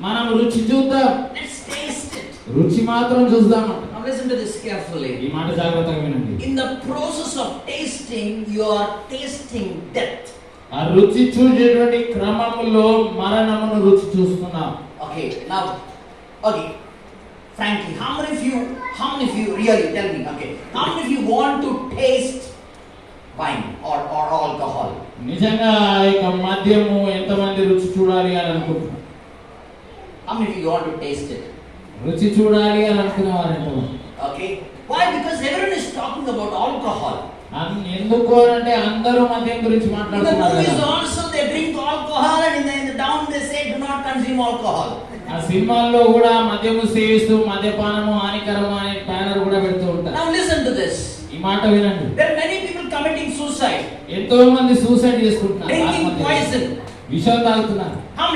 మనం రుచి చూద్దాం. Let's taste it. రుచి మాత్రం చూద్దామంట. Now listen to this carefully. ఈ మాట జాగ్రత్తగా వినండి. In the process of tasting, you are tasting death. ఆ రుచి చూసేటువంటి క్రమములో మరణమును రుచి చూస్తున్నాం. Okay, now, okay. Frankly, how many of you really tell me? Okay, how many of you want to taste wine or alcohol? నిజంగా ఇక మద్యము ఎంతమంది రుచి చూడాలి అని అనుకుంటున్నారు? How many of you want to taste it? రుచి చూడాలి అని అనుకునేవారు ఎంతమంది? Okay, why? Because everyone is talking about alcohol. ఎందుకు అంటే అందరూ మద్యం గురించి In the మాట్లాడుతున్నారు movies కదా. also they drink alcohol, and in the town they say do not consume alcohol. ఆ సినిమాల్లో కూడా మద్యము సేవిస్తూ మద్యపానము హానికరము అనే బ్యానర్ కూడా పెడుతూ ఉంటారు. Now listen to this. ఈ మాట వినండి. There are many people committing suicide, ఎంతో మంది సూసైడ్ చేసుకుంటున్నారు. drinking poison. విషం తాగుతున్నారు. How many